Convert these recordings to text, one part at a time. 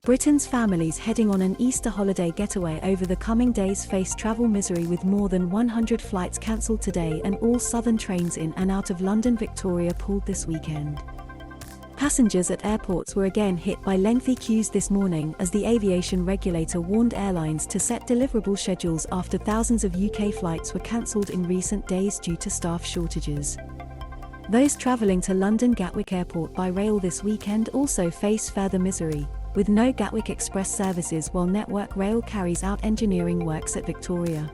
Britain's families heading on an Easter holiday getaway over the coming days face travel misery with more than 100 flights cancelled today and all southern trains in and out of London Victoria pulled this weekend. Passengers at airports were again hit by lengthy queues this morning as the aviation regulator warned airlines to set deliverable schedules after thousands of UK flights were cancelled in recent days due to staff shortages. Those travelling to London Gatwick Airport by rail this weekend also face further misery, with no Gatwick Express services while Network Rail carries out engineering works at Victoria.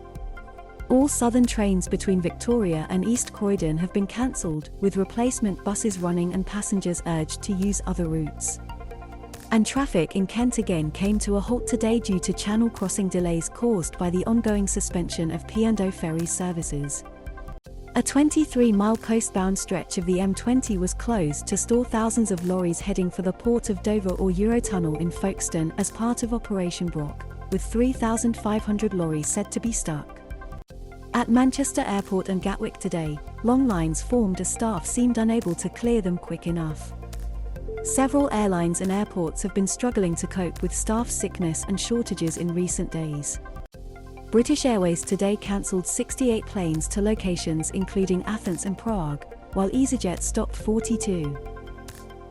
All southern trains between Victoria and East Croydon have been cancelled, with replacement buses running and passengers urged to use other routes. And traffic in Kent again came to a halt today due to channel crossing delays caused by the ongoing suspension of P&O ferry services. A 23-mile coastbound stretch of the M20 was closed to store thousands of lorries heading for the port of Dover or Eurotunnel in Folkestone as part of Operation Brock, with 3,500 lorries said to be stuck. At Manchester Airport and Gatwick today, long lines formed as staff seemed unable to clear them quick enough. Several airlines and airports have been struggling to cope with staff sickness and shortages in recent days. British Airways today cancelled 68 planes to locations including Athens and Prague, while easyJet stopped 42.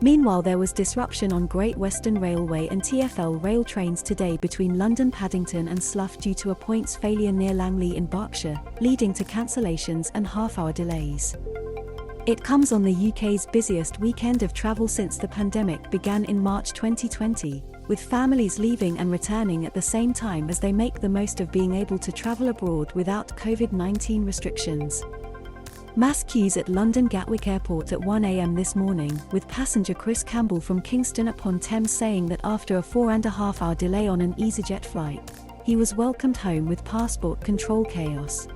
Meanwhile, there was disruption on Great Western Railway and TfL rail trains today between London Paddington and Slough due to a points failure near Langley in Berkshire, leading to cancellations and half-hour delays. It comes on the UK's busiest weekend of travel since the pandemic began in March 2020, with families leaving and returning at the same time as they make the most of being able to travel abroad without COVID-19 restrictions. Mass queues at London Gatwick Airport at 1 a.m. this morning, with passenger Chris Campbell from Kingston upon Thames saying that after a 4.5-hour delay on an easyJet flight, he was welcomed home with passport control chaos.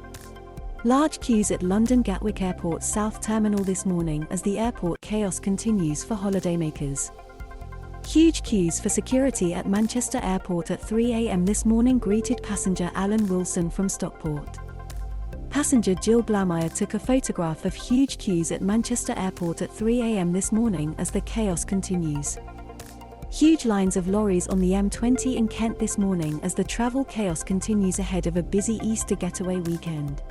Large queues at London Gatwick Airport South Terminal this morning as the airport chaos continues for holidaymakers. Huge queues for security at Manchester Airport at 3 a.m. this morning greeted passenger Alan Wilson from Stockport. Passenger Jill Blameyer took a photograph of huge queues at Manchester Airport at 3 a.m. this morning as the chaos continues. Huge lines of lorries on the M20 in Kent this morning as the travel chaos continues ahead of a busy Easter getaway weekend.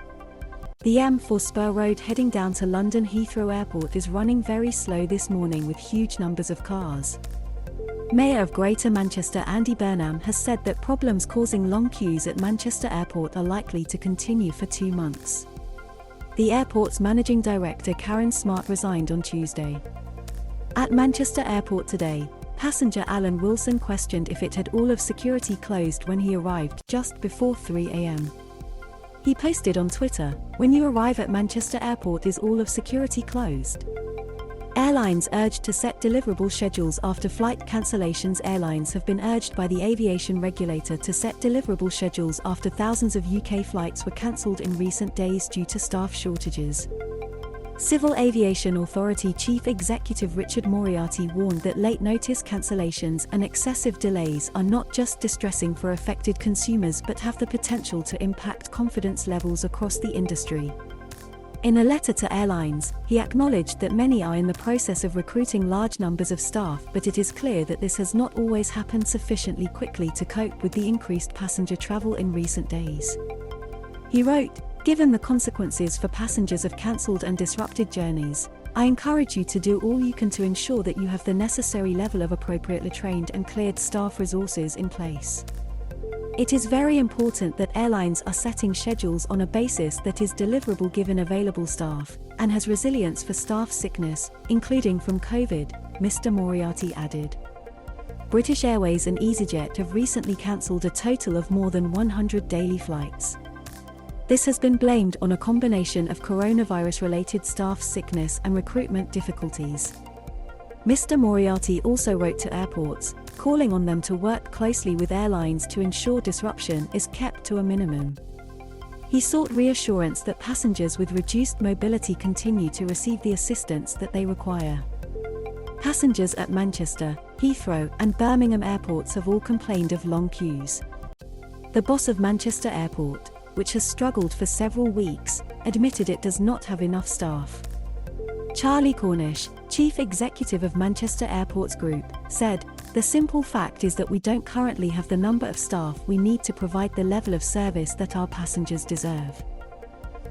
The M4 Spur Road heading down to London Heathrow Airport is running very slow this morning with huge numbers of cars. Mayor of Greater Manchester Andy Burnham has said that problems causing long queues at Manchester Airport are likely to continue for 2 months. The airport's managing director Karen Smart resigned on Tuesday. At Manchester Airport today, passenger Alan Wilson questioned if it had all of security closed when he arrived just before 3 a.m. He posted on Twitter, "When you arrive at Manchester Airport, is all of security closed?" Airlines urged to set deliverable schedules after flight cancellations. Airlines have been urged by the aviation regulator to set deliverable schedules after thousands of UK flights were cancelled in recent days due to staff shortages. Civil Aviation Authority Chief Executive Richard Moriarty warned that late notice cancellations and excessive delays are not just distressing for affected consumers but have the potential to impact confidence levels across the industry. In a letter to airlines, he acknowledged that many are in the process of recruiting large numbers of staff, but it is clear that this has not always happened sufficiently quickly to cope with the increased passenger travel in recent days. He wrote, "Given the consequences for passengers of cancelled and disrupted journeys, I encourage you to do all you can to ensure that you have the necessary level of appropriately trained and cleared staff resources in place. It is very important that airlines are setting schedules on a basis that is deliverable given available staff, and has resilience for staff sickness, including from COVID," Mr. Moriarty added. British Airways and easyJet have recently cancelled a total of more than 100 daily flights. This has been blamed on a combination of coronavirus-related staff sickness and recruitment difficulties. Mr. Moriarty also wrote to airports, calling on them to work closely with airlines to ensure disruption is kept to a minimum. He sought reassurance that passengers with reduced mobility continue to receive the assistance that they require. Passengers at Manchester, Heathrow, and Birmingham airports have all complained of long queues. The boss of Manchester Airport, which has struggled for several weeks, admitted it does not have enough staff. Charlie Cornish, chief executive of Manchester Airports Group, said, The simple fact is that we don't currently have the number of staff we need to provide the level of service that our passengers deserve.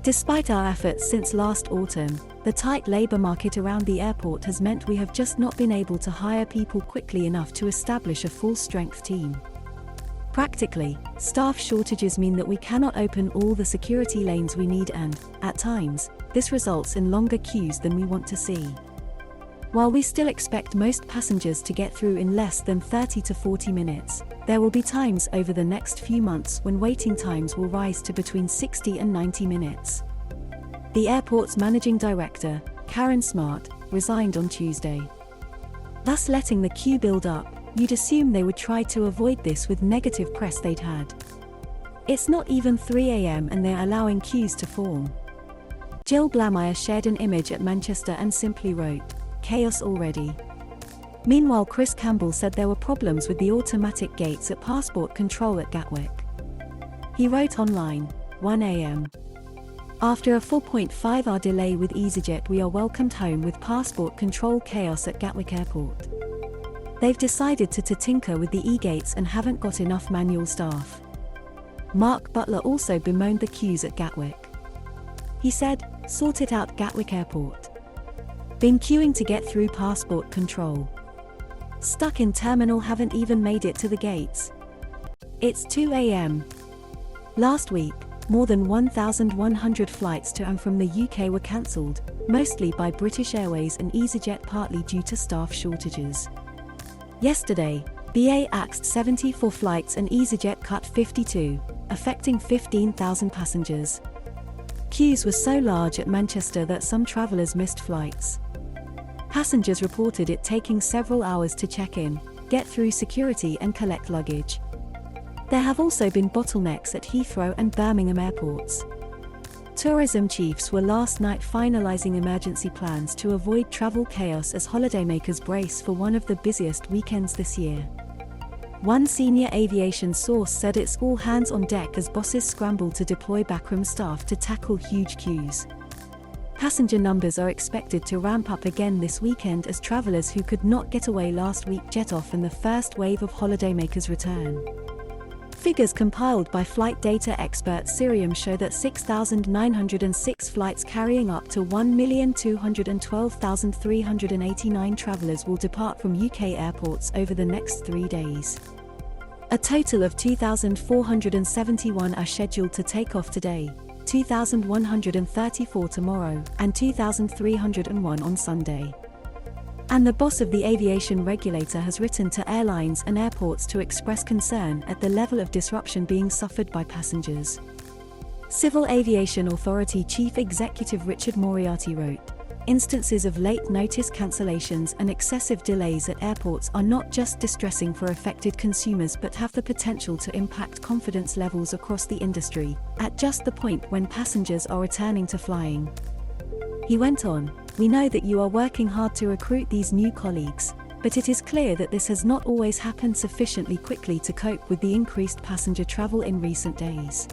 Despite our efforts since last autumn, the tight labour market around the airport has meant we have just not been able to hire people quickly enough to establish a full-strength team. Practically, staff shortages mean that we cannot open all the security lanes we need and, at times, this results in longer queues than we want to see. While we still expect most passengers to get through in less than 30 to 40 minutes, there will be times over the next few months when waiting times will rise to between 60 and 90 minutes. The airport's managing director, Karen Smart, resigned on Tuesday. Thus letting the queue build up, you'd assume they would try to avoid this with negative press they'd had. It's not even 3 a.m. and they're allowing queues to form. Jill Blameyer shared an image at Manchester and simply wrote, "Chaos already." Meanwhile, Chris Campbell said there were problems with the automatic gates at passport control at Gatwick. He wrote online, 1 a.m. After a 4.5-hour delay with easyJet, we are welcomed home with passport control chaos at Gatwick Airport. They've decided to tinker with the e-gates and haven't got enough manual staff. Mark Butler also bemoaned the queues at Gatwick. He said, "Sort it out, Gatwick Airport. Been queuing to get through passport control. Stuck in terminal, haven't even made it to the gates. It's 2 a.m. Last week, more than 1,100 flights to and from the UK were cancelled, mostly by British Airways and easyJet, partly due to staff shortages. Yesterday, BA axed 74 flights and easyJet cut 52, affecting 15,000 passengers. Queues were so large at Manchester that some travellers missed flights. Passengers reported it taking several hours to check in, get through security and collect luggage. There have also been bottlenecks at Heathrow and Birmingham airports. Tourism chiefs were last night finalising emergency plans to avoid travel chaos as holidaymakers brace for one of the busiest weekends this year. One senior aviation source said it's all hands on deck as bosses scramble to deploy backroom staff to tackle huge queues. Passenger numbers are expected to ramp up again this weekend as travellers who could not get away last week jet off and the first wave of holidaymakers return. Figures compiled by flight data expert Cirium show that 6,906 flights carrying up to 1,212,389 travellers will depart from UK airports over the next 3 days. A total of 2,471 are scheduled to take off today, 2,134 tomorrow, and 2,301 on Sunday. And the boss of the aviation regulator has written to airlines and airports to express concern at the level of disruption being suffered by passengers. Civil Aviation Authority Chief Executive Richard Moriarty wrote, "Instances of late notice cancellations and excessive delays at airports are not just distressing for affected consumers but have the potential to impact confidence levels across the industry, at just the point when passengers are returning to flying." He went on, "We know that you are working hard to recruit these new colleagues, but it is clear that this has not always happened sufficiently quickly to cope with the increased passenger travel in recent days.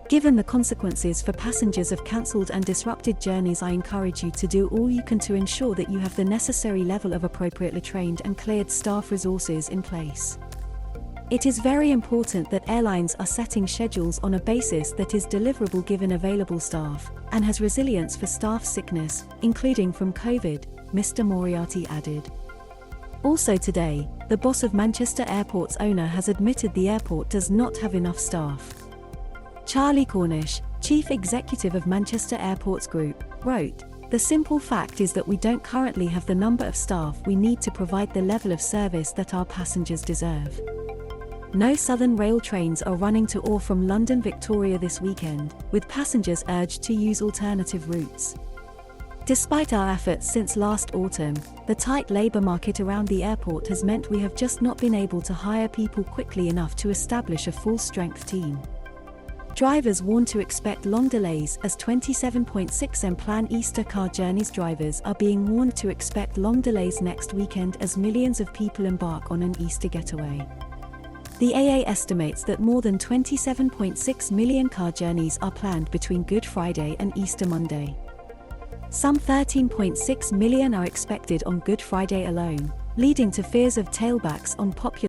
Given the consequences for passengers of cancelled and disrupted journeys, I encourage you to do all you can to ensure that you have the necessary level of appropriately trained and cleared staff resources in place. It is very important that airlines are setting schedules on a basis that is deliverable given available staff, and has resilience for staff sickness, including from COVID," Mr. Moriarty added. Also today, the boss of Manchester Airport's owner has admitted the airport does not have enough staff. Charlie Cornish, chief executive of Manchester Airports Group, wrote, "The simple fact is that we don't currently have the number of staff we need to provide the level of service that our passengers deserve. No Southern Rail trains are running to or from London Victoria this weekend, with passengers urged to use alternative routes. Despite our efforts since last autumn, the tight labour market around the airport has meant we have just not been able to hire people quickly enough to establish a full-strength team." Drivers warn to expect long delays as 27.6m plan Easter car journeys. Drivers are being warned to expect long delays next weekend as millions of people embark on an Easter getaway. The AA estimates that more than 27.6 million car journeys are planned between Good Friday and Easter Monday. Some 13.6 million are expected on Good Friday alone, leading to fears of tailbacks on popular